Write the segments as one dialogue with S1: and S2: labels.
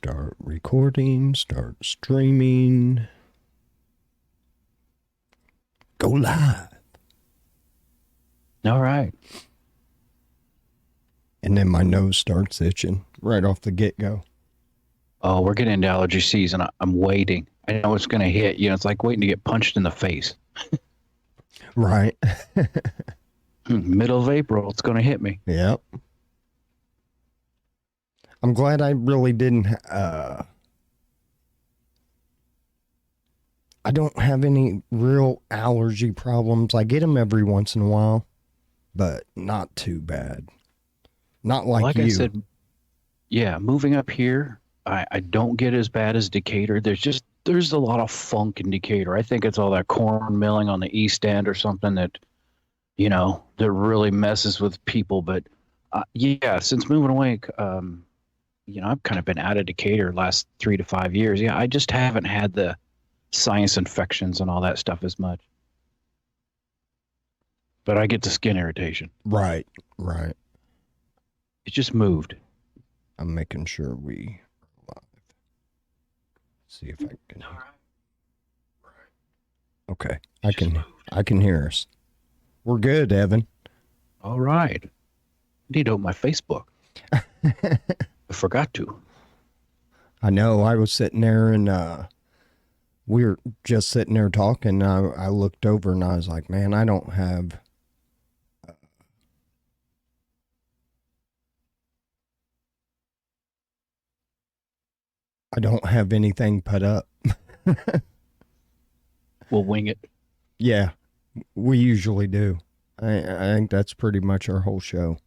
S1: Start recording, start streaming. Go live.
S2: All right.
S1: And then my nose starts itching right off the get-go.
S2: Oh, we're getting into allergy season. I'm waiting. I know it's going to hit. You know, it's like waiting to get punched in the face.
S1: Right.
S2: Middle of April, it's going to hit me.
S1: Yep. I'm glad I really didn't, I don't have any real allergy problems. I get them every once in a while, but not too bad. Not like you.
S2: I said, yeah, moving up here, I don't get as bad as Decatur. There's a lot of funk in Decatur. I think it's all that corn milling on the East End or something that, you know, that really messes with people. But yeah, since moving away, you know, I've kind of been out of Decatur last 3 to 5 years. Yeah, I just haven't had the sinus infections and all that stuff as much. But I get the skin irritation.
S1: Right, right.
S2: It just moved.
S1: I'm making sure we are live. See if I can. Okay, I can hear us. We're good, Evan.
S2: All right. I need to open my Facebook. I forgot to.
S1: I know. I was sitting there and we were just sitting there talking. I looked over and I was like, man, I don't have. I don't have anything put up.
S2: We'll wing it.
S1: Yeah, we usually do. I think that's pretty much our whole show.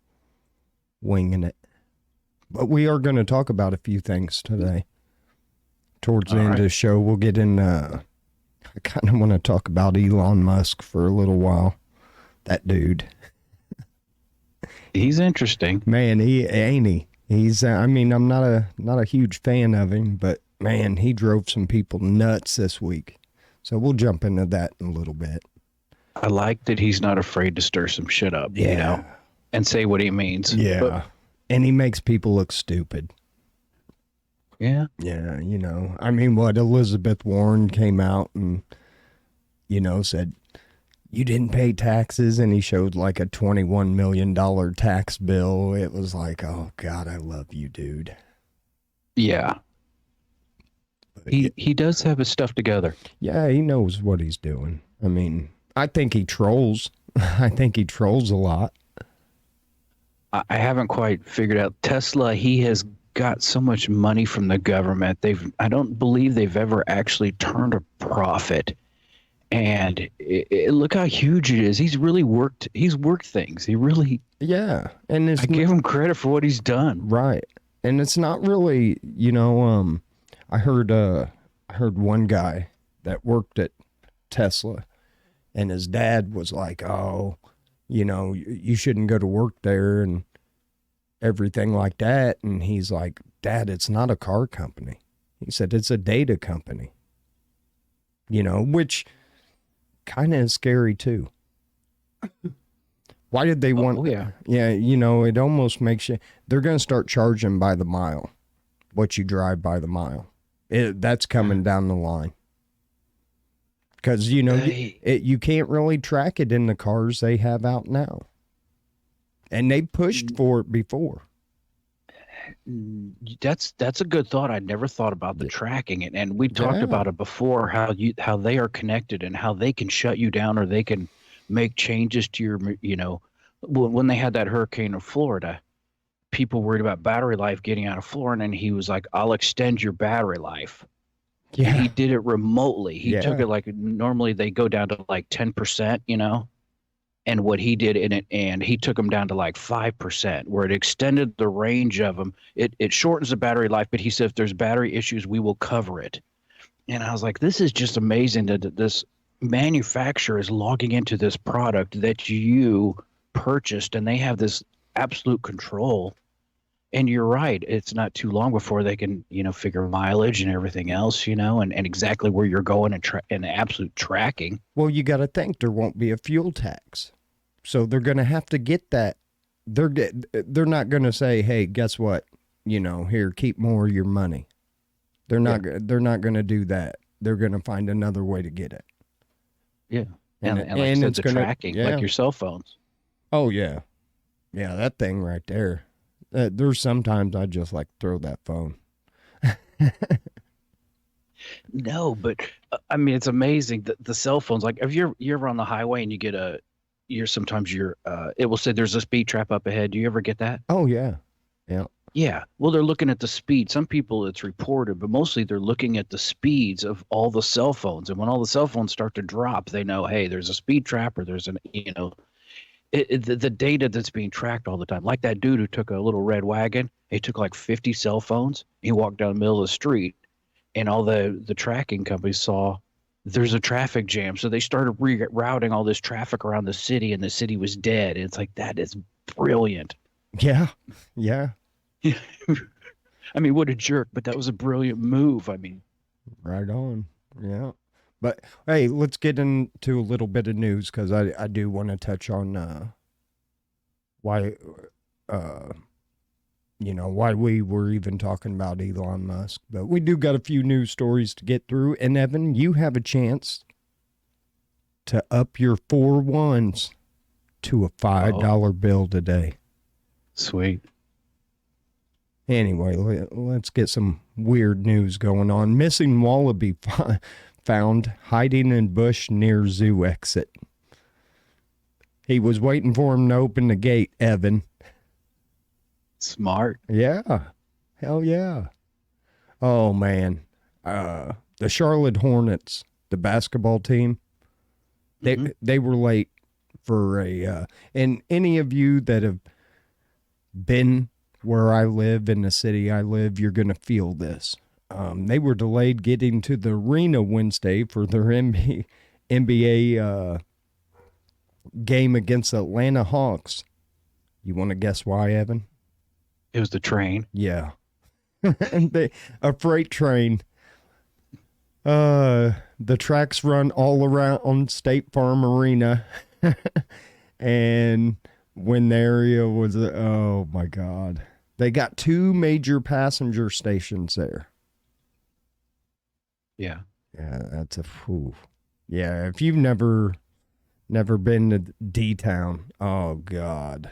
S1: Winging it. But we are going to talk about a few things today. Towards the end of the show, we'll get in. I kind of want to talk about Elon Musk for a little while. That dude.
S2: He's interesting.
S1: Man, he. He's. I mean, I'm not a huge fan of him, but man, he drove some people nuts this week. So we'll jump into that in a little bit.
S2: I like that he's not afraid to stir some shit up,
S1: Yeah.
S2: you know, and say what he means.
S1: Yeah.
S2: But,
S1: And he makes people look stupid.
S2: yeah.
S1: Yeah, you know. I mean, what Elizabeth Warren came out and, you know, said, you didn't pay taxes, and he showed like a $21 million tax bill. It was like, oh, God, I love you, dude.
S2: Yeah. He does have his stuff together.
S1: Yeah, he knows what he's doing. I mean, I think he trolls. I think he trolls a lot.
S2: I haven't quite figured out Tesla. He has got so much money from the government. I don't believe they've ever actually turned a profit. And look how huge it is. He's really worked. He's worked things. He really.
S1: Yeah, and
S2: I give him credit for what he's done.
S1: Right, and it's not really, you know. I heard one guy that worked at Tesla, and his dad was like, "Oh, you know, you shouldn't go to work there and everything like that." And he's like, "Dad, it's not a car company." He said, "It's a data company." You know, which kind of is scary too. Why did they want?
S2: Oh, yeah.
S1: Yeah, you know, it almost makes you. They're going to start charging by the mile, what you drive by the mile. That's coming down the line. Because, you know, you can't really track it in the cars they have out now. And they pushed for it before.
S2: That's a good thought. I never thought about the tracking it, and we talked about it before. How they are connected and how they can shut you down or they can make changes to your. You know, when they had that hurricane in Florida, people worried about battery life getting out of Florida, and he was like, "I'll extend your battery life."
S1: Yeah,
S2: and he did it remotely. He took it like normally they go down to like 10%, you know. And what he did in it, and he took them down to like 5%, where it extended the range of them. It shortens the battery life, but he said if there's battery issues, we will cover it. And I was like, this is just amazing that this manufacturer is logging into this product that you purchased, and they have this absolute control. And you're right. It's not too long before they can, you know, figure mileage and everything else, you know, and exactly where you're going and absolute tracking.
S1: Well, you got to think there won't be a fuel tax. So they're going to have to get that. They're not going to say, hey, guess what? You know, here, keep more of your money. They're not going to do that. They're going to find another way to get it.
S2: Yeah. And like I said,
S1: it's
S2: the
S1: gonna,
S2: tracking, like your cell phones.
S1: Oh, yeah. Yeah, that thing right there. There's sometimes I just like throw that phone.
S2: No, but I mean, it's amazing that the cell phones, like if you're ever on the highway and you get it will say there's a speed trap up ahead. Do you ever get that?
S1: Oh, yeah. Yeah.
S2: Yeah. Well, they're looking at the speed. Some people it's reported, but mostly they're looking at the speeds of all the cell phones. And when all the cell phones start to drop, they know, hey, there's a speed trap or there's the data that's being tracked all the time. Like that dude who took a little red wagon, he took like 50 cell phones. He walked down the middle of the street and all the tracking companies saw there's a traffic jam. So they started rerouting all this traffic around the city and the city was dead. And it's like, that is brilliant.
S1: Yeah. Yeah.
S2: I mean, what a jerk, but that was a brilliant move. I mean,
S1: right on. Yeah. But hey, let's get into a little bit of news because I do want to touch on why why we were even talking about Elon Musk. But we do got a few news stories to get through. And Evan, you have a chance to up your 4 ones to a $5 bill today.
S2: Sweet.
S1: Anyway, let's get some weird news going on. Missing wallaby found hiding in bush near zoo exit. He was waiting for him to open the gate, Evan.
S2: Smart.
S1: Yeah. Hell yeah. Oh, man. The Charlotte Hornets, the basketball team, they were late for and any of you that have been where I live, in the city I live, you're going to feel this. They were delayed getting to the arena Wednesday for their NBA game against the Atlanta Hawks. You want to guess why, Evan?
S2: It was the train.
S1: Yeah. And a freight train. The tracks run all around on State Farm Arena. And when the area was, oh my God. They got 2 major passenger stations there.
S2: Yeah.
S1: Yeah, that's a whew. Yeah, if you've never been to D-Town, oh God.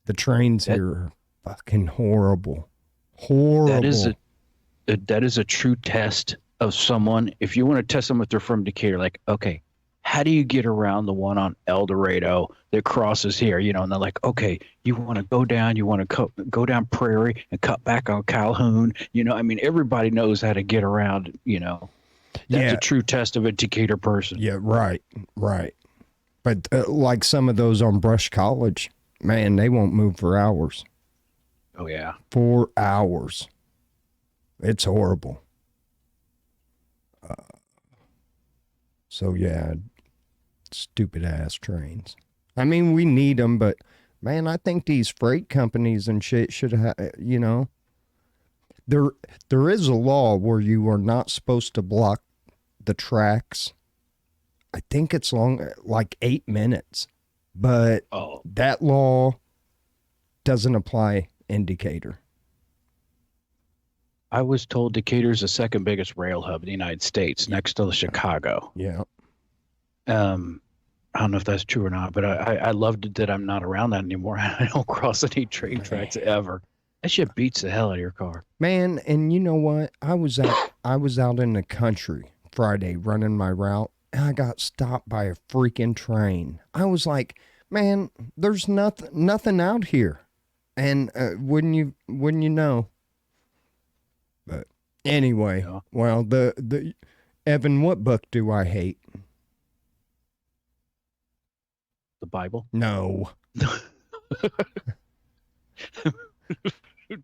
S1: The trains here are fucking horrible. Horrible.
S2: That is a true test of someone. If you want to test them if they're from Decatur, like, okay, how do you get around the one on El Dorado that crosses here? And they're like, okay, you want to go down, you want to go down Prairie and cut back on Calhoun. I mean, everybody knows how to get around, That's a true test of a Decatur person.
S1: Yeah, right. But like some of those on Brush College, man, they won't move for hours.
S2: Oh, yeah.
S1: 4 hours. It's horrible. So, yeah, stupid ass trains. I mean, we need them, but man, I think these freight companies and shit should have, there is a law where you are not supposed to block the tracks. I think it's like 8 minutes, but that law doesn't apply in Decatur.
S2: I was told Decatur is the second biggest rail hub in the United States, next to Chicago.
S1: Yeah.
S2: I don't know if that's true or not, but I loved it that I'm not around that anymore. I don't cross any train tracks ever. That shit beats the hell out of your car.
S1: Man, and you know what? I was out in the country Friday running my route, and I got stopped by a freaking train. I was like, man, there's nothing out here. And wouldn't you know? But anyway, yeah. Well, the Evan, what book do I hate?
S2: The Bible?
S1: No.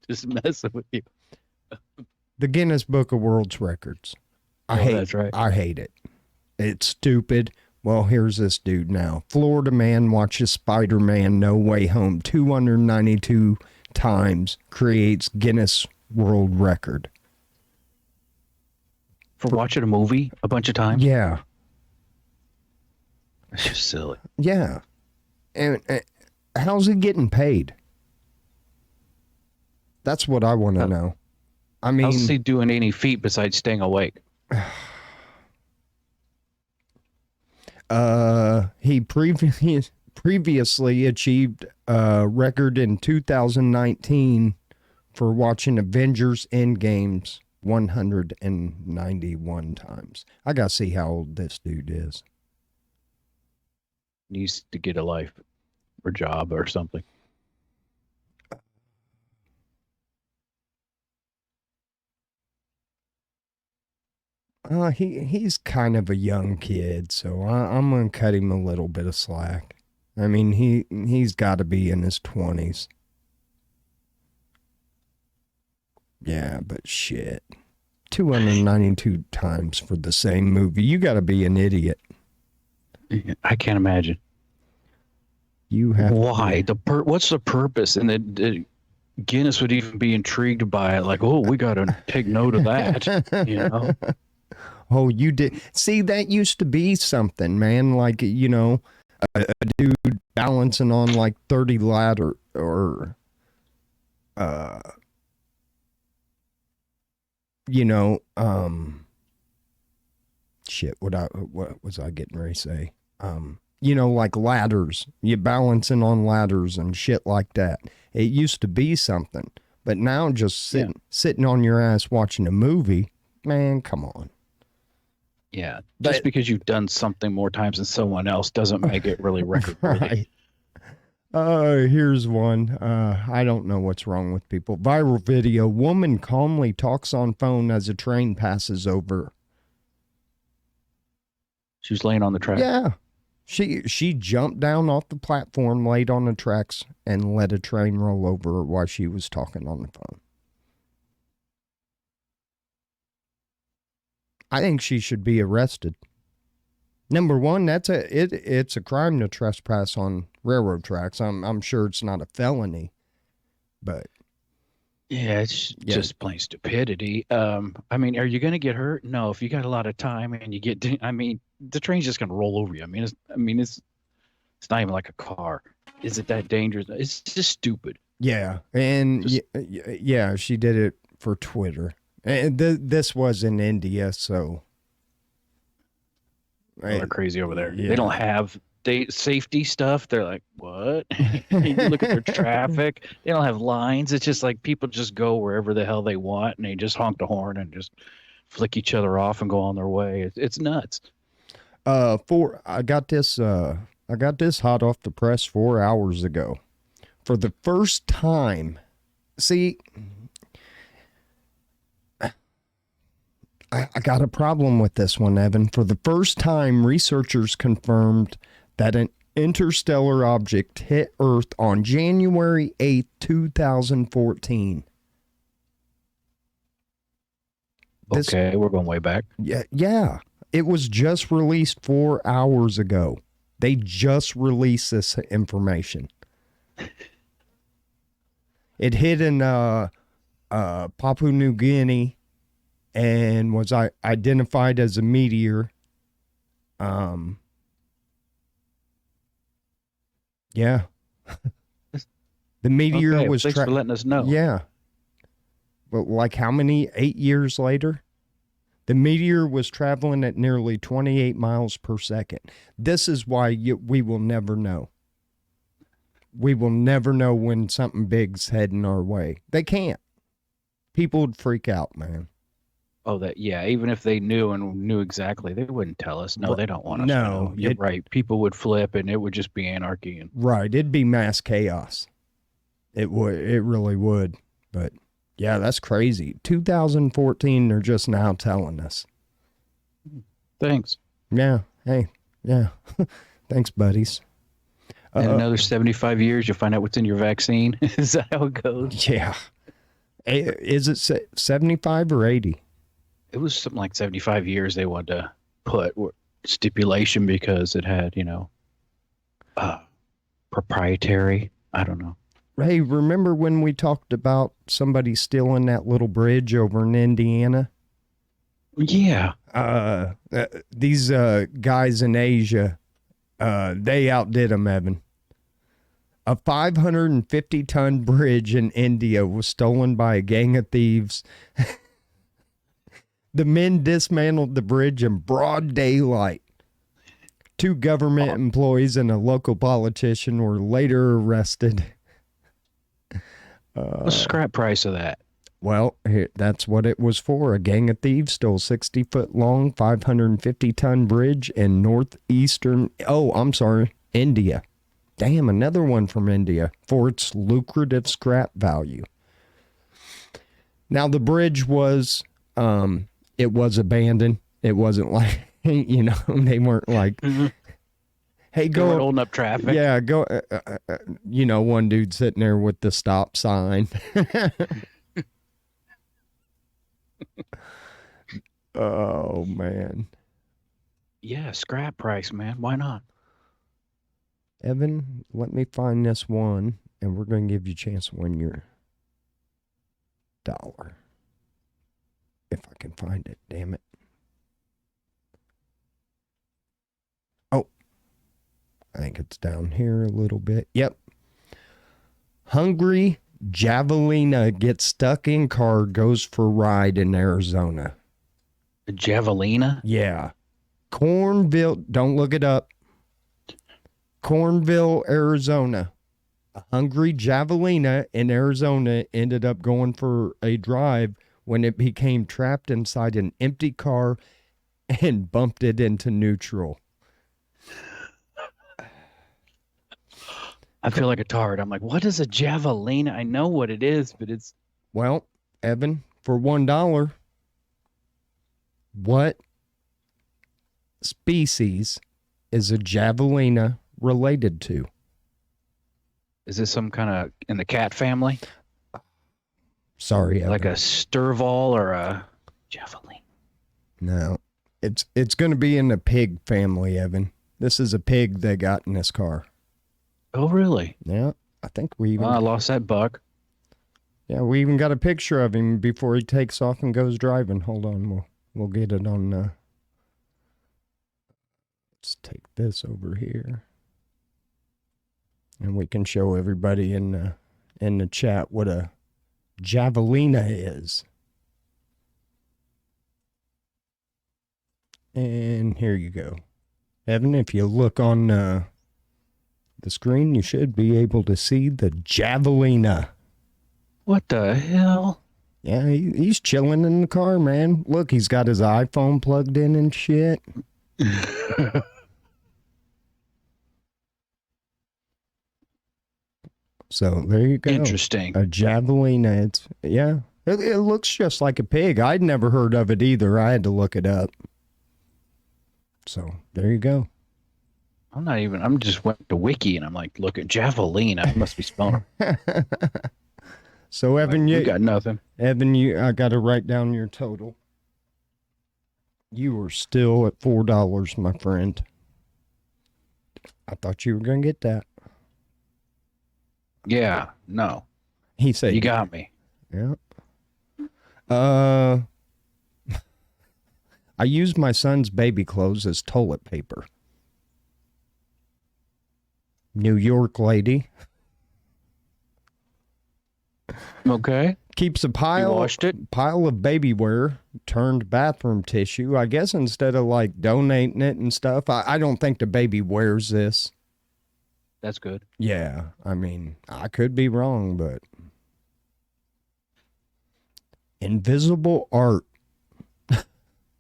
S2: Just messing with you.
S1: The Guinness Book of World Records.
S2: That's right.
S1: I hate it. It's stupid. Well, here's this dude now. Florida man watches Spider-Man No Way Home 292 times, creates Guinness World Record.
S2: For watching a movie a bunch of times?
S1: Yeah.
S2: That's just silly.
S1: Yeah. And how's he getting paid? That's what I want to know. I mean,
S2: how's he doing any feat besides staying awake?
S1: He previously achieved a record in 2019 for watching Avengers Endgames 191 times. I gotta see how old this dude is.
S2: Needs to get a life or job or something.
S1: He's kind of a young kid, so I'm gonna cut him a little bit of slack. I mean, he's got to be in his 20s. Yeah, but shit, 292 times for the same movie. You got to be an idiot.
S2: I can't imagine.
S1: You have
S2: why what's the purpose? And the Guinness would even be intrigued by it, like, oh, we got to take note of that, you know.
S1: Oh, you did. See, that used to be something, man. Like, you know, a dude balancing on like 30 ladder or, you know, shit, what was I getting ready to say? You know, like ladders, you balancing on ladders and shit like that. It used to be something, but now just sitting on your ass watching a movie, man, come on.
S2: Yeah, just because you've done something more times than someone else doesn't make it really record worthy.
S1: Right. Here's one. I don't know what's wrong with people. Viral video. Woman calmly talks on phone as a train passes over.
S2: She was laying on the track.
S1: Yeah. She jumped down off the platform, laid on the tracks, and let a train roll over her while she was talking on the phone. I think she should be arrested. Number one, it's a crime to trespass on railroad tracks. I'm sure it's not a felony, but
S2: yeah, it's just plain stupidity. I mean, are you going to get hurt? No. If you got a lot of time and you get, I mean, the train's just going to roll over you. It's not even like a car. Is it that dangerous? It's just stupid.
S1: Yeah, and yeah, she did it for Twitter. And this was in India, so
S2: they're crazy over there. Yeah. They don't have safety stuff. They're like, what? You look at their traffic. They don't have lines. It's just like people just go wherever the hell they want, and they just honk the horn and just flick each other off and go on their way. It's nuts.
S1: I got this hot off the press 4 hours ago. For the first time, see, I got a problem with this one, Evan. For the first time, researchers confirmed that an interstellar object hit Earth on January 8th, 2014.
S2: Okay, we're going way back.
S1: Yeah. It was just released 4 hours ago. They just released this information. It hit in Papua New Guinea and was identified as a meteor. Yeah. The meteor was
S2: thanks for letting us know.
S1: Yeah. Well, like how many? 8 years later? The meteor was traveling at nearly 28 miles per second. This is why we will never know. We will never know when something big's heading our way. They can't. People would freak out, man.
S2: Oh, even if they knew exactly, they wouldn't tell us. No, they don't want us to know. You're right. People would flip and it would just be anarchy.
S1: Right. It'd be mass chaos. It really would. But yeah, that's crazy. 2014, they're just now telling us.
S2: Thanks.
S1: Yeah. Hey. Yeah. Thanks, buddies.
S2: In another 75 years, you'll find out what's in your vaccine. Is that how it goes?
S1: Yeah. Is it 75 or 80?
S2: It was something like 75 years they wanted to put stipulation because it had, proprietary. I don't know.
S1: Hey, remember when we talked about somebody stealing that little bridge over in Indiana?
S2: Yeah.
S1: These guys in Asia, they outdid them, Evan. A 550-ton bridge in India was stolen by a gang of thieves. The men dismantled the bridge in broad daylight. 2 government employees and a local politician were later arrested.
S2: What's the scrap price of that?
S1: Well, that's what it was for. A gang of thieves stole 60-foot-long, 550-ton bridge in India. Damn, another one from India for its lucrative scrap value. Now, the bridge was, it was abandoned. It wasn't like, you know, they weren't like, hey, go
S2: holding up traffic.
S1: Yeah, go, you know, one dude sitting there with the stop sign. Oh, man.
S2: Yeah, scrap price, man. Why not?
S1: Evan, let me find this one, and we're going to give you a chance to win your $1. If I can find it, damn it. Oh, I think it's down here a little bit. Yep. Hungry Javelina gets stuck in car, goes for ride in Arizona.
S2: Javelina?
S1: Yeah. Cornville, don't look it up. Cornville, Arizona. A hungry Javelina in Arizona ended up going for a drive when it became trapped inside an empty car and bumped it into neutral.
S2: I feel like a tard. I'm like, what is a Javelina? I know what it is, but it's...
S1: Well, Evan, for $1, what species is a Javelina related to?
S2: Is this some kind of in the cat family?
S1: Sorry, Evan.
S2: Like a Sturval or a Javelina?
S1: No, it's going to be in the pig family, Evan. This is a pig they got in this car.
S2: Oh, really?
S1: Yeah, I think we even...
S2: I lost that buck.
S1: Yeah, we even got a picture of him before he takes off and goes driving. Hold on, we'll get it on... Let's take this over here. And we can show everybody in the chat what a Javelina is. And here you go. Evan, if you look on the screen, you should be able to see the Javelina.
S2: What the hell?
S1: Yeah, he's chilling in the car, man. Look, he's got his iPhone plugged in and shit. So there you go.
S2: Interesting.
S1: A Javelina. It looks just like a pig. I'd never heard of it either. I had to look it up. So there you go.
S2: I'm just went to Wiki and I'm like, look at Javelina. I must be spelling.
S1: So Evan,
S2: you got nothing.
S1: Evan, I got to write down your total. You were still at $4, my friend. I thought you were going to get that.
S2: Yeah, no.
S1: He said
S2: you got me.
S1: Yeah. I used my son's baby clothes as toilet paper. New York lady.
S2: Okay.
S1: Keeps a
S2: You
S1: pile
S2: washed it?
S1: pile of baby wear turned bathroom tissue. I guess instead of like donating it and stuff, I don't think the baby wears this.
S2: That's good.
S1: Yeah, I mean, I could be wrong, but invisible art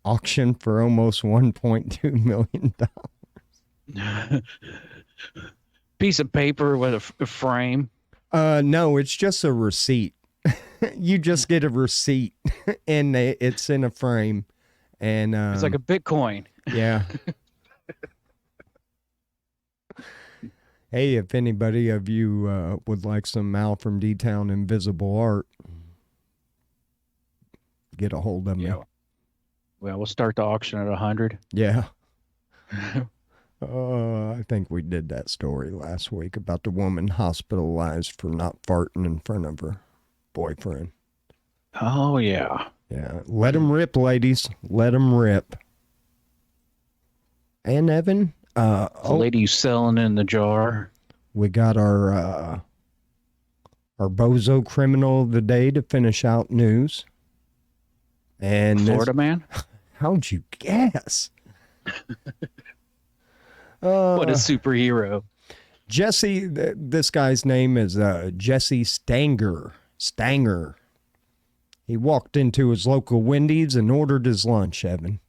S1: auction for almost $1.2 million.
S2: Piece of paper with a frame.
S1: No, it's just a receipt. You just get a receipt and it's in a frame, and
S2: It's like a Bitcoin.
S1: yeah. Hey, if anybody of you would like some Mal from D-Town invisible art, get a hold of me.
S2: Yeah. Well, we'll start the auction at 100.
S1: Yeah. I think we did that story last week about the woman hospitalized for not farting in front of her boyfriend.
S2: Oh, yeah.
S1: Yeah. Let them rip, ladies. Let them rip. And Evan,
S2: The lady selling in the jar.
S1: we got our bozo criminal of the day to finish out news. And
S2: Florida man?
S1: How'd you guess?
S2: What a superhero.
S1: Jesse, this guy's name is Jesse Stanger. Stanger. He walked into his local Wendy's and ordered his lunch, Evan.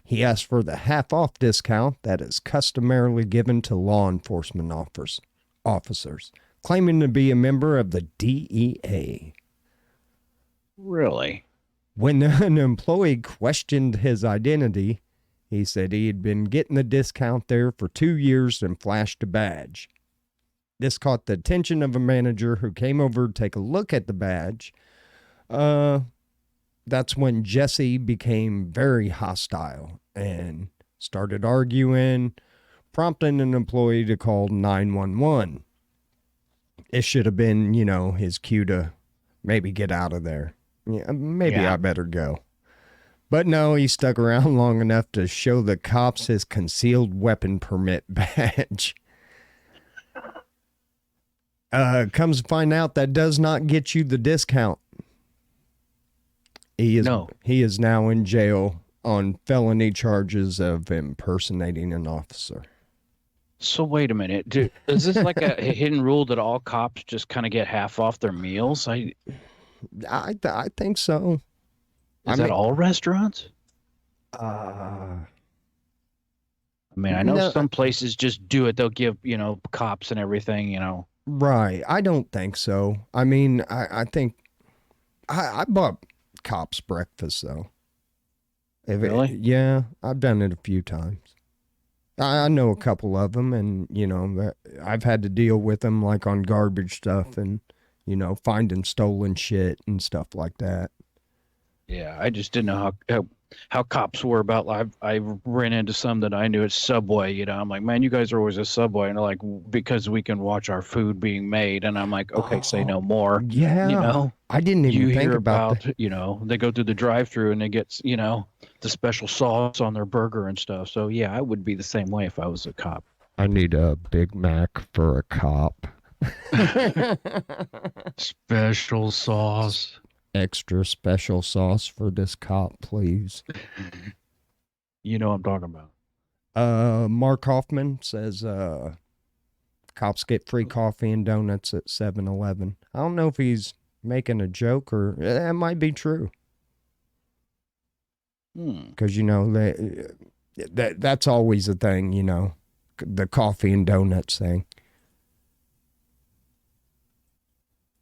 S1: He asked for the half-off discount that is customarily given to law enforcement officers, claiming to be a member of the DEA.
S2: Really?
S1: When an employee questioned his identity, he said he had been getting the discount there for 2 years and flashed a badge. This caught the attention of a manager who came over to take a look at the badge. That's when Jesse became very hostile and started arguing, prompting an employee to call 911. It should have been, his cue to maybe get out of there. Yeah, maybe I better go. But no, he stuck around long enough to show the cops his concealed weapon permit badge. Comes to find out that does not get you the discount. He is now in jail on felony charges of impersonating an officer.
S2: So wait a minute. Is this like a hidden rule that all cops just kind of get half off their meals? I
S1: think so.
S2: Is that all restaurants?
S1: I
S2: know some places just do it. They'll give, cops and everything,
S1: Right. I don't think so. I think I bought cops breakfast, though.
S2: Really?
S1: Yeah, I've done it a few times. I know a couple of them, and, I've had to deal with them, like on garbage stuff and, finding stolen shit and stuff like that.
S2: Yeah, I just didn't know how cops were about. I ran into some that I knew at Subway. I'm like, man, you guys are always at Subway, and they're like, because we can watch our food being made, and I'm like, okay, say no more.
S1: Yeah, I didn't even think about that.
S2: They go through the drive-through and they get the special sauce on their burger and stuff. So yeah, I would be the same way if I was a cop.
S1: I need a Big Mac for a cop.
S2: Special sauce.
S1: Extra special sauce for this cop, please.
S2: You know what I'm talking about.
S1: Mark Hoffman says cops get free coffee and donuts at 7-Eleven. I don't know if he's making a joke or it might be true. Because, that's always a thing, the coffee and donuts thing.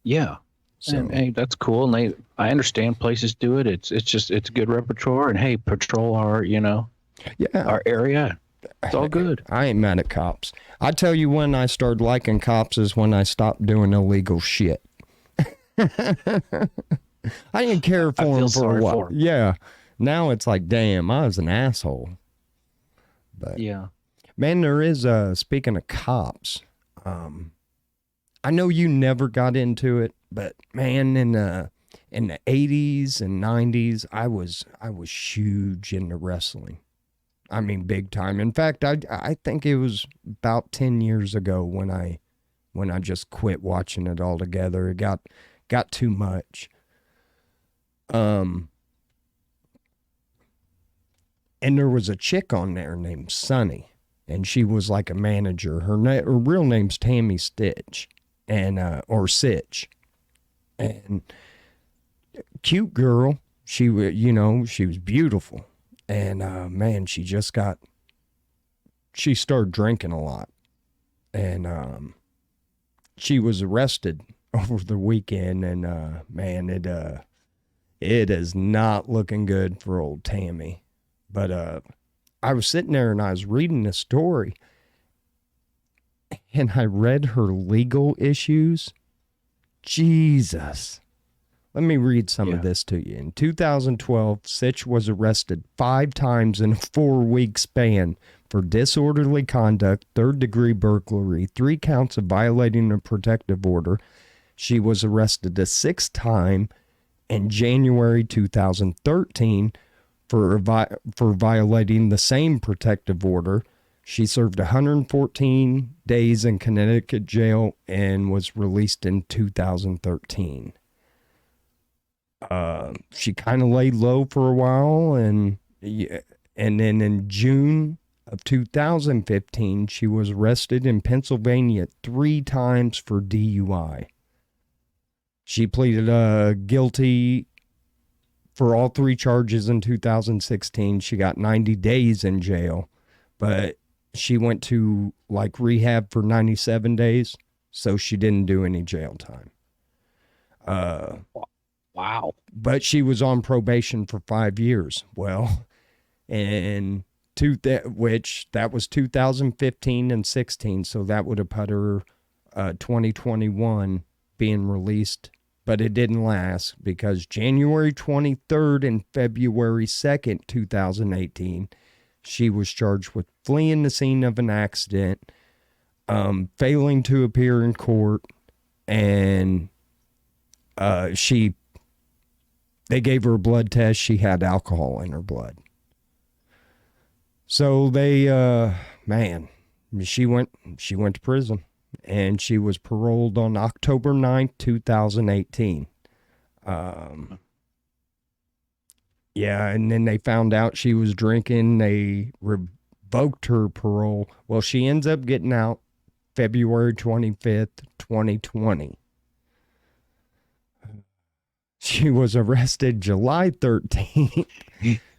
S2: Yeah. So, and hey, that's cool. And I understand places do it. It's good repertoire. And hey, patrol our, our area. It's all good.
S1: I ain't mad at cops. I tell you when I started liking cops is when I stopped doing illegal shit. I didn't care for them for a while. Yeah. Now it's like, damn, I was an asshole. But
S2: yeah.
S1: Man, there is, speaking of cops, I know you never got into it, but man, in the 80s and 90s, I was huge into wrestling. I mean, big time. In fact, I think it was about 10 years ago when I just quit watching it altogether. It got too much. And there was a chick on there named Sunny, and she was like a manager. Her real name's Tammy Stitch, and or Sitch, and cute girl. She was beautiful, and man, she started drinking a lot, and she was arrested over the weekend, and man, it is not looking good for old Tammy. But I was sitting there and I was reading the story, and I read her legal issues. Jesus. Let me read some of this to you. In 2012, Sitch was arrested 5 times in a 4-week span for disorderly conduct, 3rd-degree burglary, 3 counts of violating a protective order. She was arrested a 6th time in January 2013 for violating the same protective order. She served 114 days in Connecticut jail and was released in 2013. She kind of laid low for a while, and then in June of 2015, she was arrested in Pennsylvania 3 times for DUI. She pleaded guilty for all 3 charges in 2016. She got 90 days in jail, but she went to like rehab for 97 days, so she didn't do any jail time.
S2: Wow.
S1: But she was on probation for 5 years. Well, and which that was 2015 and 16, so that would have put her 2021 being released, but it didn't last because January 23rd and February 2nd, 2018, she was charged with fleeing the scene of an accident, failing to appear in court, and they gave her a blood test. She had alcohol in her blood. So she went to prison, and she was paroled on October 9th, 2018. Yeah, and then they found out she was drinking. They revoked her parole. Well, she ends up getting out February 25th, 2020. She was arrested July 13th,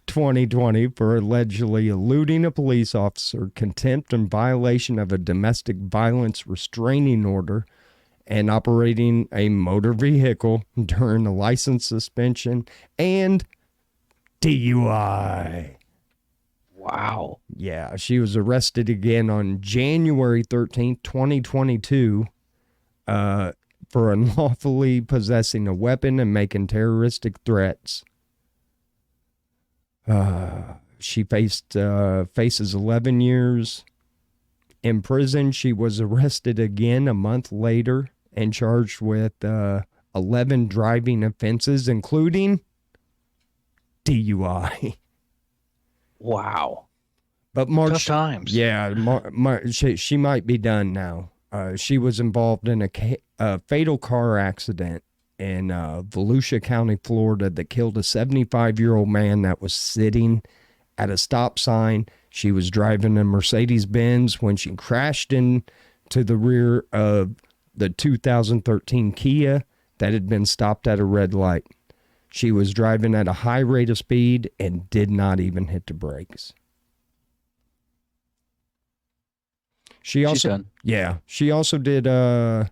S1: 2020 for allegedly eluding a police officer, contempt and violation of a domestic violence restraining order, and operating a motor vehicle during a license suspension and DUI.
S2: Wow.
S1: Yeah, she was arrested again on January 13th, 2022, for unlawfully possessing a weapon and making terroristic threats. She faces 11 years in prison. She was arrested again a month later and charged with 11 driving offenses, including DUI.
S2: Wow.
S1: But
S2: tough times.
S1: Yeah, she might be done now. She was involved in a fatal car accident in Volusia County, Florida, that killed a 75-year-old man that was sitting at a stop sign. She was driving a Mercedes-Benz when she crashed into the rear of the 2013 Kia that had been stopped at a red light. She was driving at a high rate of speed and did not even hit the brakes. She's done. Yeah, she also did a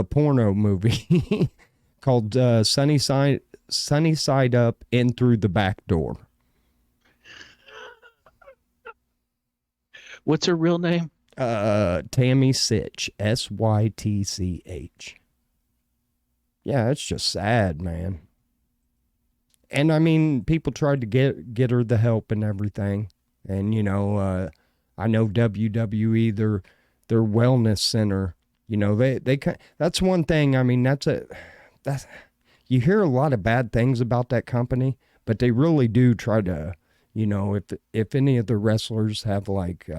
S1: porno movie called Sunny Side Up, In Through the Back Door.
S2: What's her real name?
S1: Tammy Sytch, Sytch. Yeah, it's just sad, man. And I mean, people tried to get her the help and everything. And, you know, I know WWE, their wellness center, you know, they that's one thing. I mean, that's you hear a lot of bad things about that company, but they really do try to, you know, if any of the wrestlers have like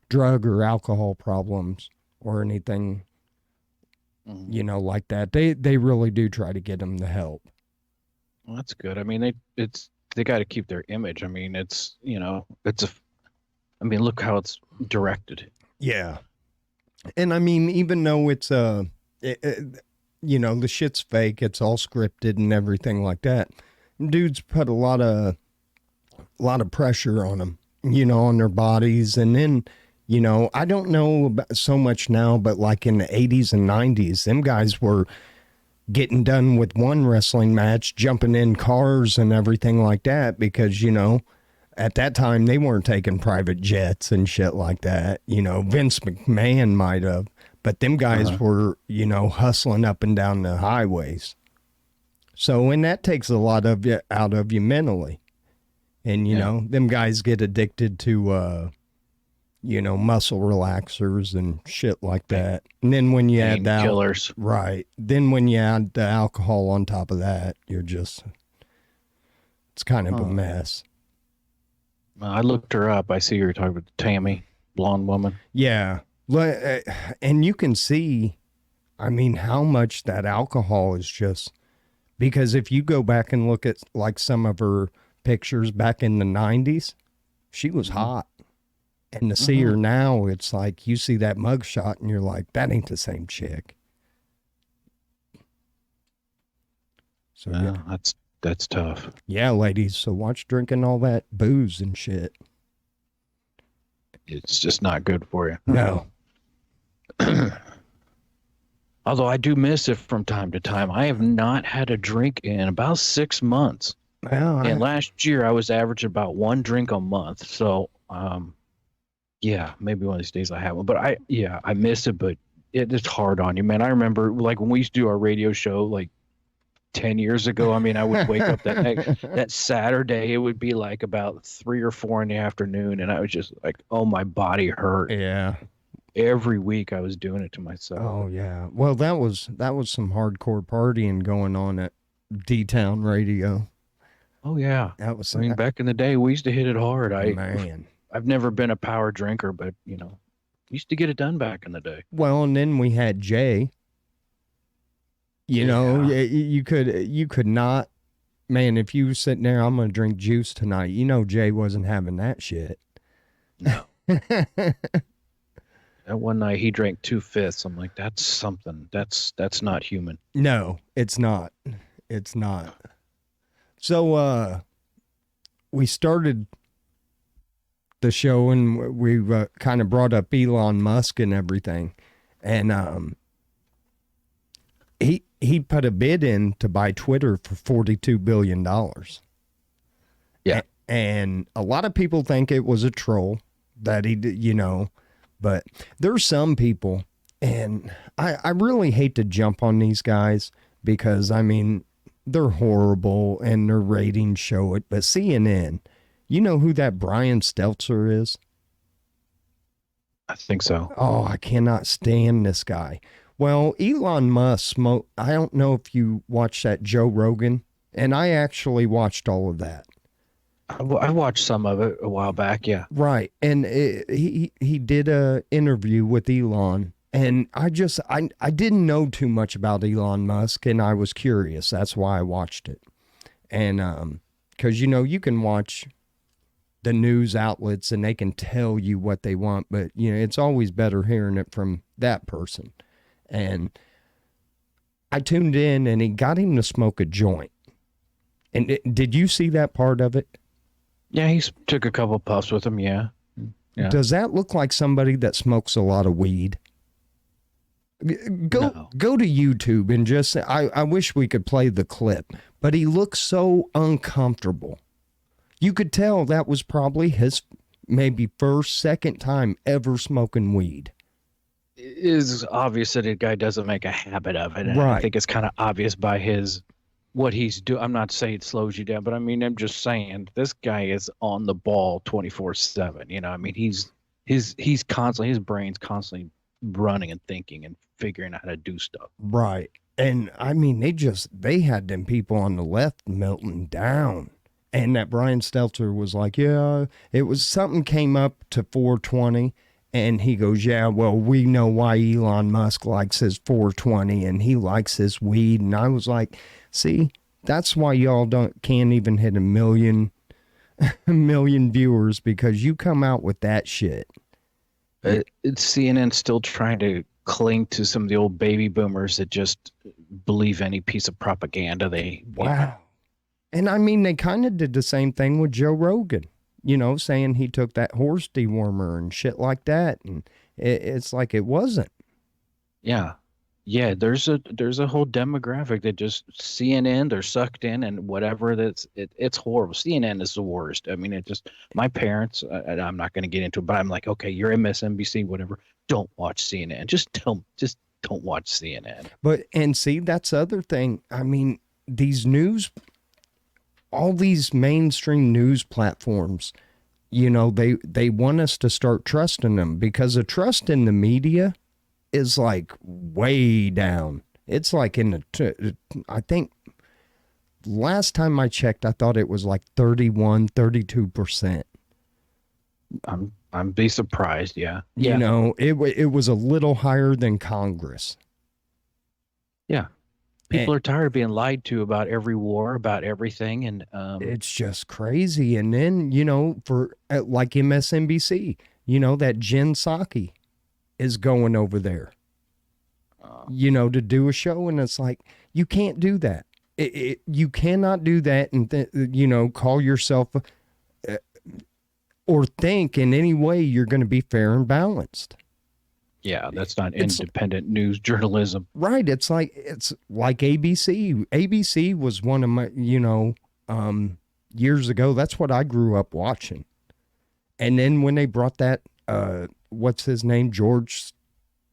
S1: drug or alcohol problems or anything, you know, like that, they really do try to get them the help.
S2: Well, that's good. I mean, they got to keep their image. I mean, it's, you know, I mean, look how it's directed.
S1: Yeah. And I mean, even though it's, you know, the shit's fake, it's all scripted and everything like that. Dudes put a lot of pressure on them, you know, on their bodies. And then, you know, I don't know about so much now, but like in the 80s and 90s, them guys were getting done with one wrestling match, jumping in cars and everything like that, because, you know, at that time they weren't taking private jets and shit like that. You know, Vince McMahon might have, but them guys were, you know, hustling up and down the highways. So, and that takes a lot of you out of you mentally. And, you know, them guys get addicted to, you know, muscle relaxers and shit like that. And then when you add that,
S2: killers.
S1: Right. Then when you add the alcohol on top of that, you're just, it's kind of a mess.
S2: I looked her up. I see you're talking about Tammy, blonde woman.
S1: Yeah. And you can see, I mean, how much that alcohol is just because if you go back and look at like some of her pictures back in the 90s, she was hot. And to see her now, it's like you see that mugshot and you're like, that ain't the same chick. So yeah,
S2: that's tough.
S1: Yeah, ladies. So watch drinking all that booze and shit.
S2: It's just not good for you.
S1: No.
S2: Although I do miss it from time to time. I have not had a drink in about 6 months.
S1: Well,
S2: and last year I was averaging about 1 drink a month. So, yeah, maybe one of these days I have one. But I miss it, but it's hard on you, man. I remember like when we used to do our radio show like 10 years ago. I mean, I would wake up that Saturday, it would be like about 3 or 4 in the afternoon, and I was just like, oh, my body hurt.
S1: Yeah.
S2: Every week I was doing it to myself.
S1: Oh yeah. Well, that was some hardcore partying going on at D-Town Radio.
S2: Oh yeah.
S1: That was.
S2: I mean, back in the day, we used to hit it hard.
S1: Man.
S2: I've never been a power drinker, but we used to get it done back in the day.
S1: Well, and then we had Jay. You know, you could not, man, if you were sitting there, I'm going to drink juice tonight. You know, Jay wasn't having that shit.
S2: No. That one night he drank 2/5. I'm like, that's something. That's not human.
S1: No, it's not. It's not. So, we started the show and we kind of brought up Elon Musk and everything. And, he put a bid in to buy Twitter for $42 billion.
S2: Yeah.
S1: And a lot of people think it was a troll that he did, but there's some people, and I really hate to jump on these guys because, I mean, they're horrible and their ratings show it. But CNN, you know who that Brian Stelter is?
S2: I think so.
S1: Oh, I cannot stand this guy. Well, Elon Musk I don't know if you watched that Joe Rogan, and I actually watched all of that.
S2: I watched some of it a while back, yeah.
S1: Right, and he did a interview with Elon, and I didn't know too much about Elon Musk, and I was curious. That's why I watched it, and because you can watch the news outlets and they can tell you what they want, but it's always better hearing it from that person. And I tuned in and he got him to smoke a joint. And did you see that part of it?
S2: Yeah, he took a couple puffs with him, yeah.
S1: Does that look like somebody that smokes a lot of weed? Go to YouTube and just say, I wish we could play the clip, but he looks so uncomfortable. You could tell that was probably his maybe second time ever smoking weed.
S2: It is obvious that the guy doesn't make a habit of it. And
S1: right.
S2: I think it's kind of obvious by what he's doing. I'm not saying it slows you down, but I mean, I'm just saying this guy is on the ball 24/7. I mean, he's constantly, his brain's constantly running and thinking and figuring out how to do stuff.
S1: Right. And I mean, they had them people on the left melting down. And that Brian Stelter was like, yeah, it was something came up to 420. And he goes, yeah, well, we know why Elon Musk likes his 420 and he likes his weed. And I was like, see, that's why y'all can't even hit a million viewers, because you come out with that shit.
S2: It's CNN still trying to cling to some of the old baby boomers that just believe any piece of propaganda
S1: Wow. And I mean, they kind of did the same thing with Joe Rogan. Saying he took that horse dewormer and shit like that. And it's like it wasn't.
S2: Yeah. Yeah. There's a whole demographic that just CNN, they're sucked in and whatever. It's horrible. CNN is the worst. I mean, my parents, I'm not going to get into it, but I'm like, okay, you're MSNBC, whatever. Don't watch CNN. Just don't watch CNN.
S1: And see, that's the other thing. I mean, all these mainstream news platforms, they want us to start trusting them, because the trust in the media is like way down. It's like I think last time I checked, I thought it was like 32%.
S2: I'm be surprised. Yeah.
S1: You
S2: Yeah.
S1: know, it was a little higher than Congress.
S2: Yeah.
S1: And
S2: People are tired of being lied to about every war, about everything. And
S1: it's just crazy. And then, you know, for like MSNBC, you know, that Jen Psaki is going over there, you know, to do a show. And it's like, you can't do that. You cannot do that and, you know, call yourself or think in any way you're going to be fair and balanced.
S2: yeah, that's not
S1: It's
S2: independent news journalism.
S1: right. It's like ABC. ABC was one of my, you know, years ago. That's what I grew up watching. And then when they brought that, what's his name, George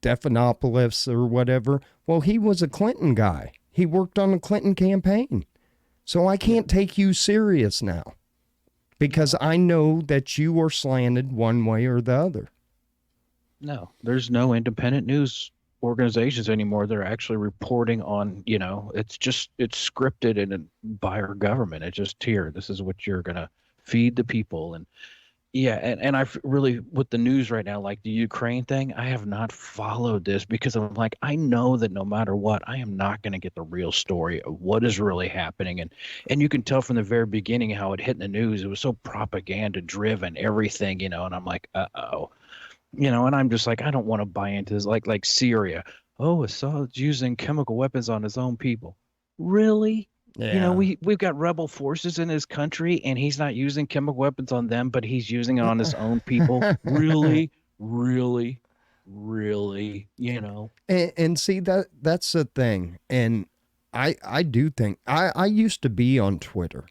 S1: Stephanopoulos or whatever, well, he was a Clinton guy. He worked on the Clinton campaign. So I can't take you serious now because I know that you are slanted one way or the other.
S2: No, there's no independent news organizations anymore. They're actually reporting on, it's scripted and by our government. It's just here. This is what you're gonna feed the people. And yeah, and I've really with the news right now, like the Ukraine thing, I have not followed this because I'm like, I know that no matter what, I am not going to get the real story of what is really happening. And you can tell from the very beginning how it hit in the news. It was so propaganda driven, everything, and I'm like, uh-oh. And I'm just like, I don't want to buy into this. Like Syria. Oh, Assad's using chemical weapons on his own people. Really?
S1: Yeah.
S2: We've got rebel forces in his country and he's not using chemical weapons on them, but he's using it on his own people. Really? Really? Really?
S1: And see that's the thing. And I do think I used to be on Twitter,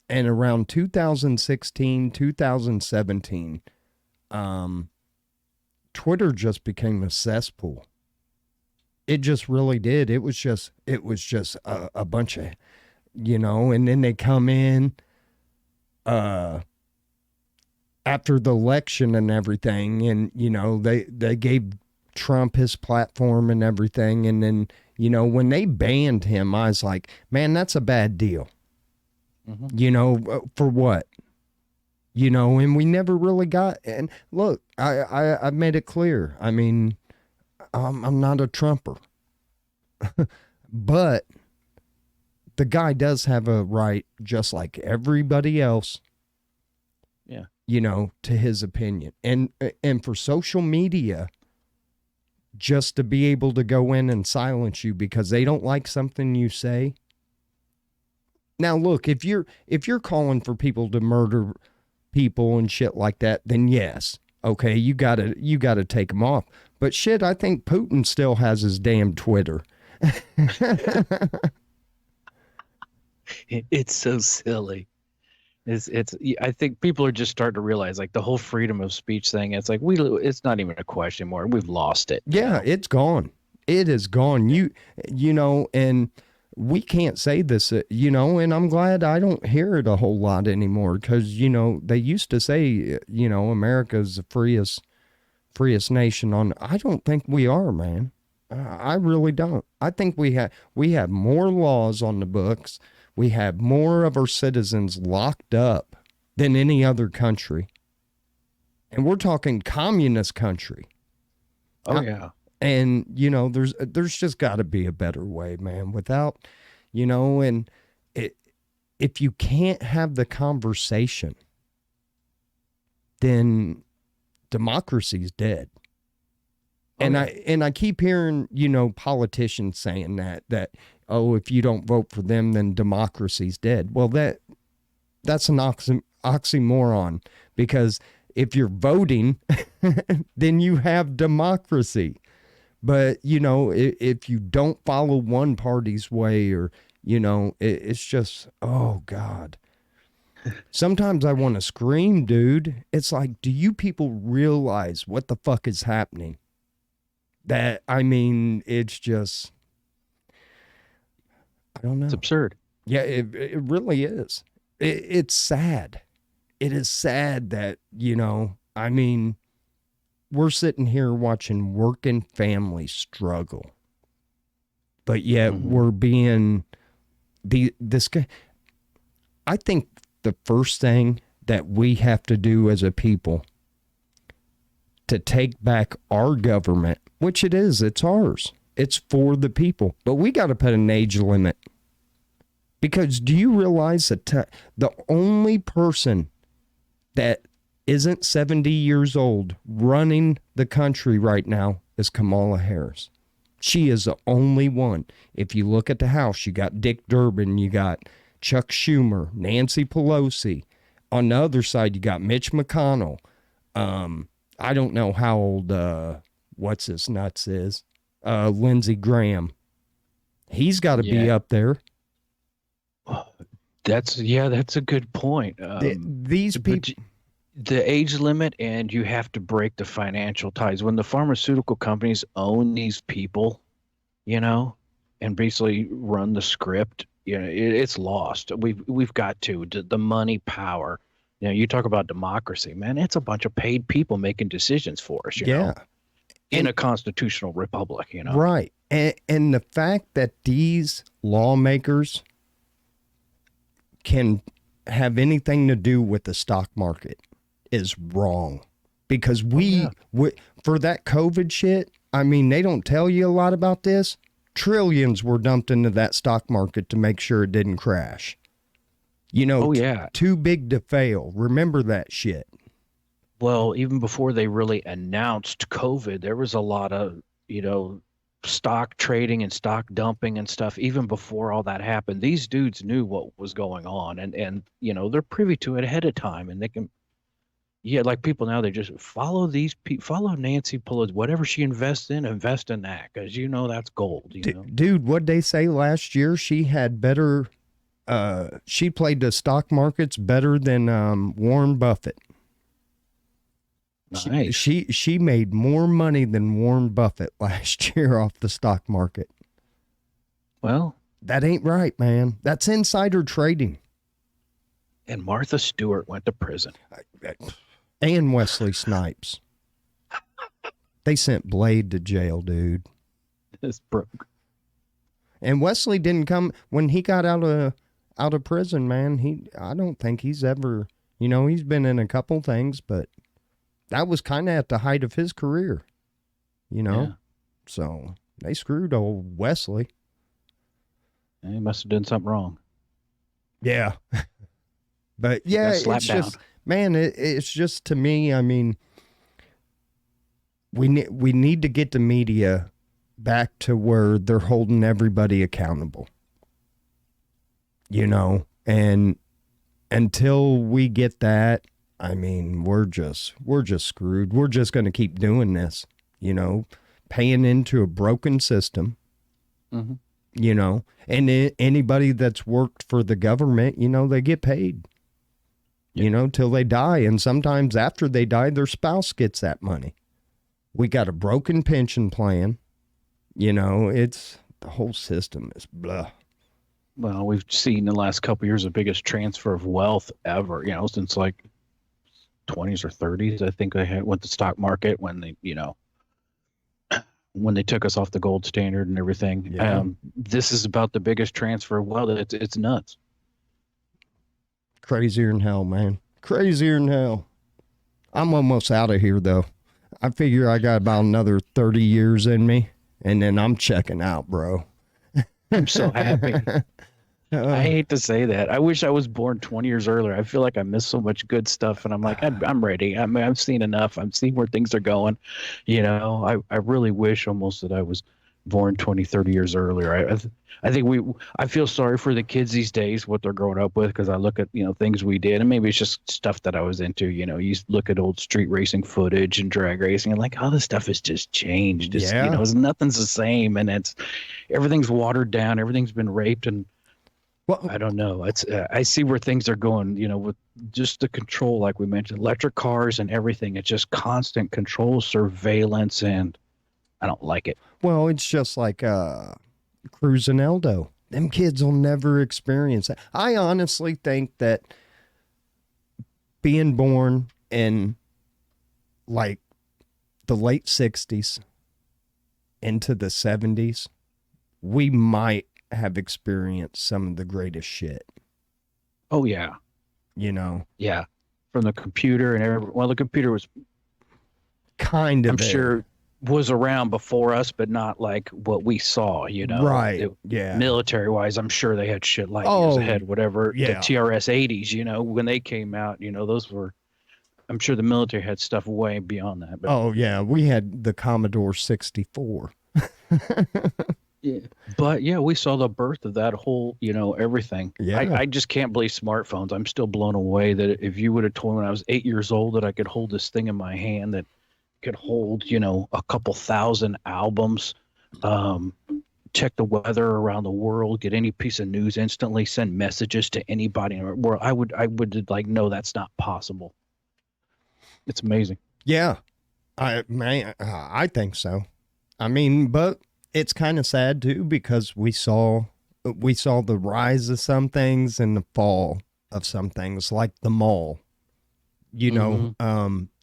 S1: and around 2016, 2017, Twitter just became a cesspool. It just really did. It was just a bunch of, and then they come in after the election and everything, and they gave Trump his platform and everything, and then when they banned him, I was like, man, that's a bad deal. For what? And we never really got. And look, I made it clear. I mean, I'm not a Trumper, but the guy does have a right, just like everybody else.
S2: Yeah.
S1: To his opinion, and for social media, just to be able to go in and silence you because they don't like something you say. Now, look, if you're calling for people to murder people and shit like that, then yes, okay, you gotta take them off. But shit, I think Putin still has his damn Twitter.
S2: It's so silly. It's I think people are just starting to realize like the whole freedom of speech thing. It's like it's not even a question anymore. We've lost it.
S1: Yeah, it's gone. It is gone. And we can't say this, and I'm glad I don't hear it a whole lot anymore because, they used to say, America's the freest nation on. I don't think we are, man. I really don't. I think we have more laws on the books. We have more of our citizens locked up than any other country. And we're talking communist country.
S2: Oh, yeah.
S1: And, there's just got to be a better way, man, without, and if you can't have the conversation, then democracy's dead. Oh, and I keep hearing, politicians saying that, oh, if you don't vote for them, then democracy's dead. Well, that's an oxymoron, because if you're voting, then you have democracy. But, if you don't follow one party's way, or, it's just, oh, God. Sometimes I want to scream, dude. It's like, do you people realize what the fuck is happening? It's just, I don't know.
S2: It's absurd.
S1: Yeah, it really is. It's sad. It is sad that, we're sitting here watching working families struggle, but yet we're being this guy. I think the first thing that we have to do as a people to take back our government, which it is, it's ours. It's for the people. But we got to put an age limit. Because do you realize that the only person that isn't 70 years old running the country right now is Kamala Harris? She is the only one. If you look at the House, you got Dick Durbin, you got Chuck Schumer, Nancy Pelosi. On the other side, you got Mitch McConnell. I don't know how old, what's his nuts is, Lindsey Graham. He's got to be up there.
S2: That's a good point.
S1: These people,
S2: the age limit, and you have to break the financial ties. When the pharmaceutical companies own these people, and basically run the script, it's lost. We've got to the money, power. You talk about democracy, man. It's a bunch of paid people making decisions for us. You know, in a constitutional republic.
S1: Right, and the fact that these lawmakers can have anything to do with the stock market is wrong, because we for that COVID shit, I mean, they don't tell you a lot about this. Trillions were dumped into that stock market to make sure it didn't crash. Too big to fail. Remember that shit.
S2: Well, even before they really announced COVID, there was a lot of, stock trading and stock dumping and stuff. Even before all that happened, these dudes knew what was going on, and they're privy to it ahead of time, and they can, like people now, they just follow these people, follow Nancy Pelosi, whatever she invests in, invest in that, because that's gold.
S1: Dude, what'd they say last year? She had better, she played the stock markets better than Warren Buffett.
S2: Nice.
S1: She made more money than Warren Buffett last year off the stock market.
S2: Well,
S1: that ain't right, man. That's insider trading.
S2: And Martha Stewart went to prison.
S1: And Wesley Snipes. They sent Blade to jail, dude.
S2: It's broke.
S1: And Wesley didn't come when he got out of prison, man. I don't think he's ever, he's been in a couple things, but that was kind of at the height of his career,
S2: Yeah.
S1: So they screwed old Wesley.
S2: He must have done something wrong.
S1: Yeah. But yeah, it's just, man, it's just, to me, I mean, we need to get the media back to where they're holding everybody accountable, and until we get that, I mean, we're just screwed. We're just going to keep doing this, paying into a broken system, and anybody that's worked for the government, they get paid, till they die. And sometimes after they die, their spouse gets that money. We got a broken pension plan. It's the whole system is blah.
S2: Well, we've seen in the last couple of years the biggest transfer of wealth ever, since like 20s or 30s. I think they went to stock market when they, when they took us off the gold standard and everything.
S1: Yeah.
S2: This is about the biggest transfer of wealth. It's nuts.
S1: Crazier than hell, man. Crazier than hell. I'm almost out of here, though. I figure I got about another 30 years in me, and then I'm checking out, bro.
S2: I'm so happy. I hate to say that. I wish I was born 20 years earlier. I feel like I missed so much good stuff, and I'm like, I'm ready. I've seen enough. I've seen where things are going. I really wish almost that I was born 20, 30 years earlier. I think I feel sorry for the kids these days, what they're growing up with, because I look at, things we did, and maybe it's just stuff that I was into. You look at old street racing footage and drag racing, and like, all this stuff has just changed. Nothing's the same, and everything's watered down. Everything's been raped, and well, I don't know. It's I see where things are going, with just the control, like we mentioned, electric cars and everything. It's just constant control, surveillance, and I don't like it.
S1: Well, it's just like Cruz and Eldo. Them kids will never experience that. I honestly think that being born in like the late 60s into the 70s, we might have experienced some of the greatest shit.
S2: Oh, yeah.
S1: Yeah.
S2: From the computer and the computer was
S1: kind of
S2: I'm sure was around before us, but not like what we saw, you know.
S1: Right. Yeah.
S2: Military wise, I'm sure they had shit light years
S1: Oh,
S2: ahead, whatever. The
S1: yeah.
S2: TRS 80s, you know, when they came out, you know, those were, I'm sure the military had stuff way beyond that. But
S1: Oh, yeah. We had the Commodore 64.
S2: yeah. But yeah, we saw the birth of that whole, you know, everything.
S1: Yeah.
S2: I just can't believe smartphones. I'm still blown away that if you would have told me when I was 8 years old that I could hold this thing in my hand that could hold, you know, a couple thousand albums, um, check the weather around the world, get any piece of news instantly, send messages to anybody in the world. I would like, no, that's not possible. It's amazing.
S1: Yeah. I think so. I mean, but it's kind of sad too because we saw the rise of some things and the fall of some things, like the mall. You know,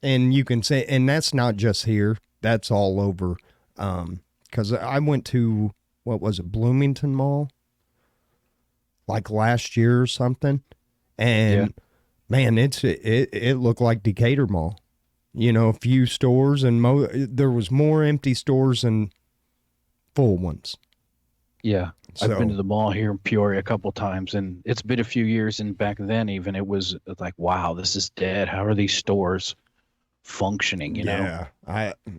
S1: and you can say, and that's not just here; that's all over. Because I went to, what was it, Bloomington Mall, like last year or something, and man, it looked like Decatur Mall. You know, a few stores, and there was more empty stores than full ones.
S2: Yeah.
S1: So,
S2: I've been to the mall here in Peoria a couple times, and it's been a few years. And back then, even it was like, wow, this is dead. How are these stores functioning? You know,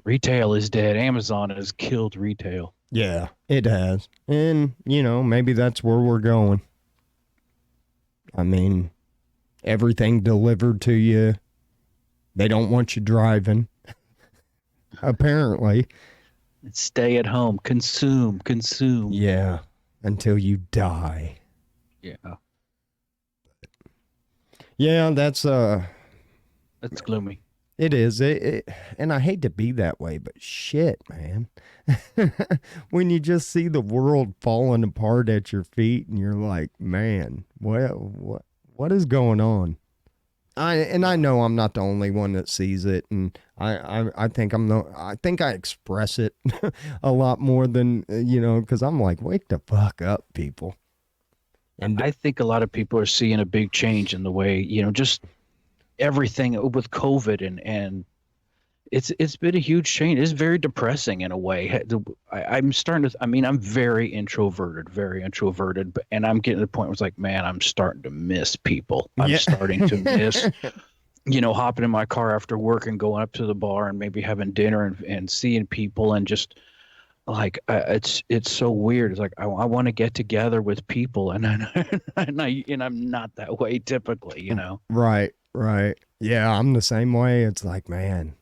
S2: retail is dead. Amazon has killed retail.
S1: Yeah, it has. And, you know, maybe that's where we're going. I mean, everything delivered to you. They don't want you driving, apparently.
S2: Stay at home, consume.
S1: Yeah, until you die.
S2: Yeah.
S1: Yeah, that's
S2: gloomy.
S1: It is. And I hate to be that way, but shit, man. When you just see the world falling apart at your feet and you're like, man, what is going on? I know I'm not the only one that sees it, and I think I think I express it a lot more than you know, because I'm like, wake the fuck up, people.
S2: And I think a lot of people are seeing a big change in the way, you know, just everything with COVID and it's been a huge change. It's very depressing in a way. I'm starting to, I mean, I'm very introverted, but, and I'm getting to the point where it's like, man, I'm starting to miss people. I'm starting to miss, you know, hopping in my car after work and going up to the bar and maybe having dinner and seeing people and just like, it's so weird. It's like, I want to get together with people and I'm not that way typically, you know?
S1: Right. Yeah. I'm the same way. It's like, man,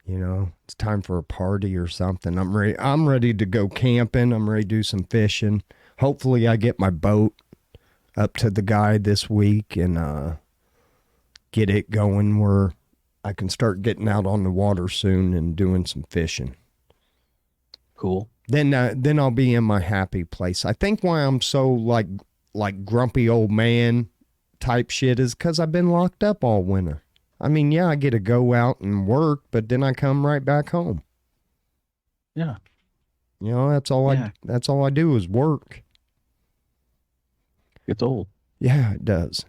S1: you know, it's time for a party or something. I'm ready to go camping. I'm ready to do some fishing. Hopefully I get my boat up to the guy this week and get it going where I can start getting out on the water soon and doing some fishing.
S2: Cool.
S1: Then I'll be in my happy place. I think why I'm so like grumpy old man type shit is because I've been locked up all winter. I mean, yeah, I get to go out and work, but then I come right back home.
S2: Yeah.
S1: You know, that's all I do is work.
S2: It's old.
S1: Yeah, it does.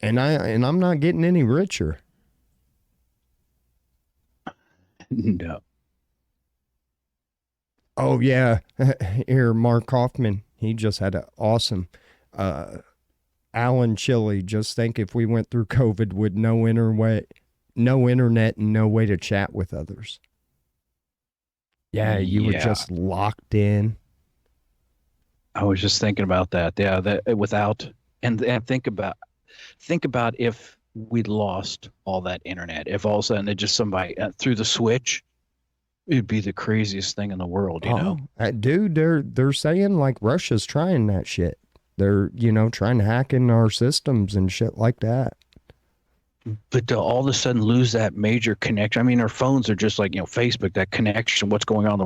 S1: And I'm not getting any richer.
S2: No.
S1: Oh yeah. Here, Mark Hoffman, he just had an awesome Alan Chili, just think if we went through COVID with no internet and no way to chat with others. Yeah, you were just locked in.
S2: I was just thinking about that. Yeah, that without and think about if we'd lost all that internet. If all of a sudden it just somebody threw the switch, it'd be the craziest thing in the world, you know.
S1: Dude, they're saying like Russia's trying that shit. They're, you know, trying to hack in our systems and shit like that.
S2: But to all of a sudden lose that major connection. I mean, our phones are just like, you know, Facebook, that connection, what's going on in the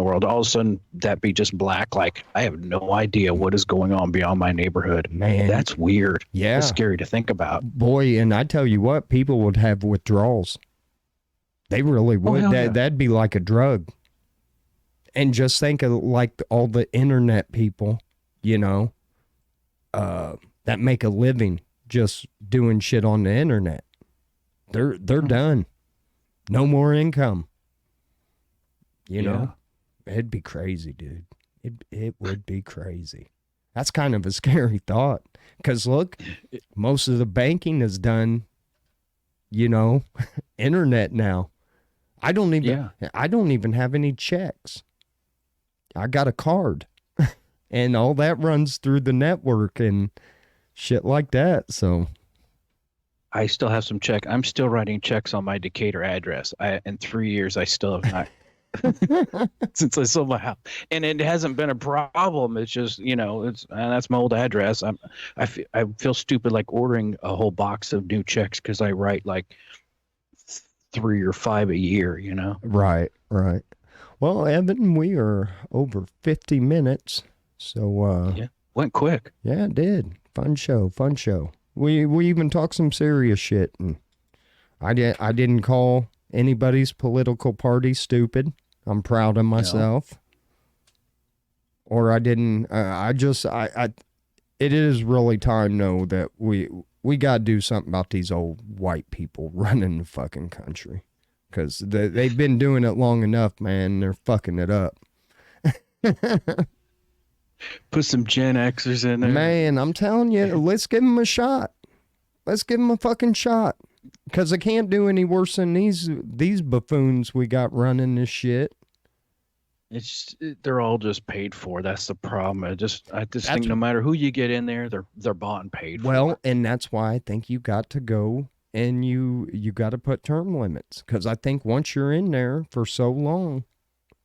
S2: world. All of a sudden that be just black. Like, I have no idea what is going on beyond my neighborhood.
S1: Man.
S2: That's weird.
S1: Yeah.
S2: It's scary to think about.
S1: Boy, and I tell you what, people would have withdrawals. They really would. That'd be like a drug. And just think of like all the internet people, you know, that make a living just doing shit on the internet. They're done. No more income. You
S2: Yeah.
S1: know, it'd be crazy, dude. It would be crazy. That's kind of a scary thought. Because look, most of the banking is done, you know, internet now.
S2: Yeah.
S1: I don't even have any checks. I got a card. And all that runs through the network and shit like that. So
S2: I still have some check. I'm still writing checks on my Decatur address. In 3 years, I still have not since I sold my house, and it hasn't been a problem. It's just, and that's my old address. I feel stupid like ordering a whole box of new checks because I write like 3 or 5 a year.
S1: right, right. Well, Evan, we are over 50 minutes. So
S2: Yeah, went quick.
S1: yeah, it did. Fun show, fun show. We even talked some serious shit, and I didn't call anybody's political party stupid. I'm proud of myself. Or I didn't. It is really time though that we got to do something about these old white people running the fucking country, because they've been doing it long enough, man. They're fucking it up.
S2: Put some Gen Xers in there.
S1: Man, I'm telling you, let's give them a shot. Let's give them a fucking shot. Because they can't do any worse than these buffoons we got running this shit.
S2: They're all just paid for. That's the problem. I just think no matter who you get in there, they're bought and paid for.
S1: Well, and that's why I think you got to go and you got to put term limits. Because I think once you're in there for so long,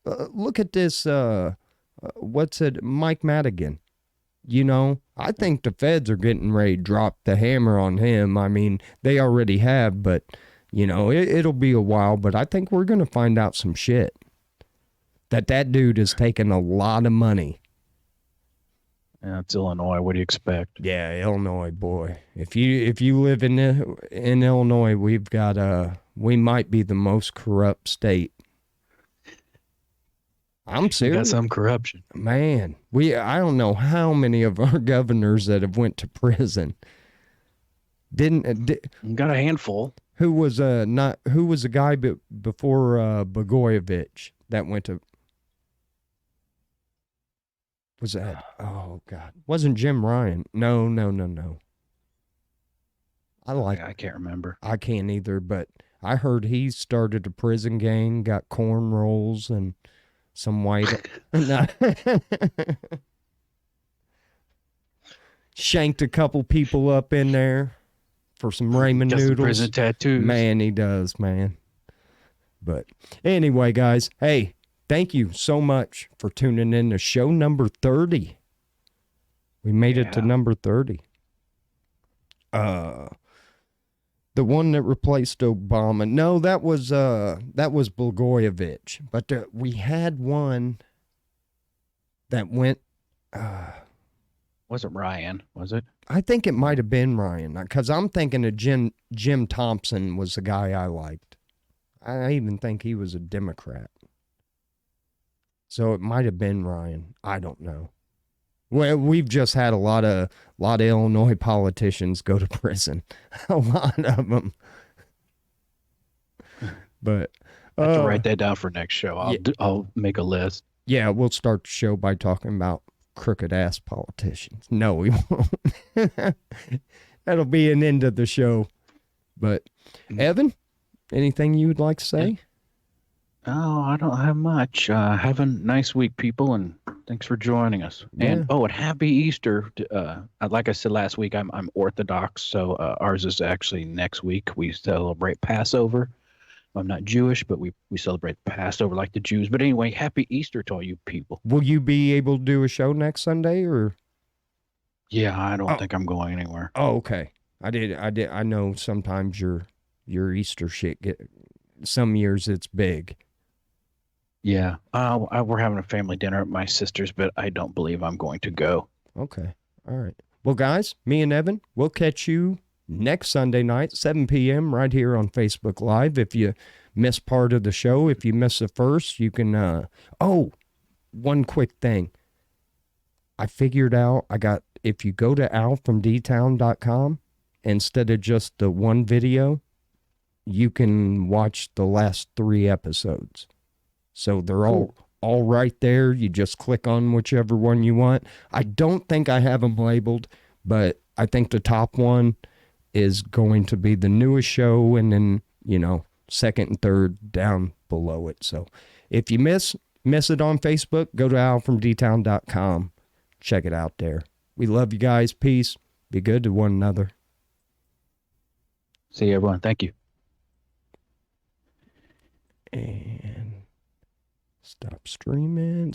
S1: look at this. What's it, Mike Madigan? I think the feds are getting ready to drop the hammer on him. I mean, they already have, but, it'll be a while. But I think we're going to find out some shit. That dude is taking a lot of money.
S2: Yeah, it's Illinois. What do you expect?
S1: Yeah, Illinois, boy. If you live in Illinois, we might be the most corrupt state. I'm serious.
S2: Got some corruption,
S1: man. I don't know how many of our governors that have went to prison.
S2: Got a handful.
S1: Who was a guy before Blagojevich that went to? Was that? Oh God, wasn't Jim Ryan? No.
S2: I can't remember.
S1: I can't either, but I heard he started a prison gang, got cornrows and some white. Shanked a couple people up in there for some ramen noodles. Some
S2: prison tattoos.
S1: Man, he does, man. But anyway, guys, hey, thank you so much for tuning in to show number 30. We made it to number 30. The one that replaced Obama. No, that was Blagojevich. But we had one that went.
S2: Wasn't Ryan, was it?
S1: I think it might have been Ryan, because I'm thinking of Jim Thompson was the guy I liked. I even think he was a Democrat. So it might have been Ryan. I don't know. Well, we've just had a lot of Illinois politicians go to prison. A lot of them. But
S2: I have to write that down for next show. I'll make a list.
S1: Yeah, we'll start the show by talking about crooked ass politicians. No, we won't. That'll be an end of the show. But Evan, anything you would like to say?
S2: Oh, I don't have much. Have a nice week, people, and thanks for joining us.
S1: Yeah.
S2: And happy Easter! Like I said last week, I'm Orthodox, so ours is actually next week. We celebrate Passover. I'm not Jewish, but we celebrate Passover like the Jews. But anyway, happy Easter to all you people.
S1: Will you be able to do a show next Sunday, or?
S2: Yeah, I don't think I'm going anywhere.
S1: Oh, okay. I know sometimes your Easter shit some years it's big.
S2: Yeah. We're having a family dinner at my sister's, but I don't believe I'm going to go.
S1: Okay. All right. Well, guys, me and Evan, we'll catch you next Sunday night, 7 p.m. right here on Facebook Live. If you miss part of the show, if you miss the first, you can, one quick thing. I figured out, if you go to alfromdtown.com, instead of just the one video, you can watch the last 3 episodes. So they're all right there. You just click on whichever one you want. I don't think I have them labeled, but I think the top one is going to be the newest show, and then, second and third down below it. So if you miss it on Facebook, go to alfromdtown.com. Check it out there. We love you guys. Peace. Be good to one another.
S2: See you, everyone. Thank you.
S1: And stop streaming.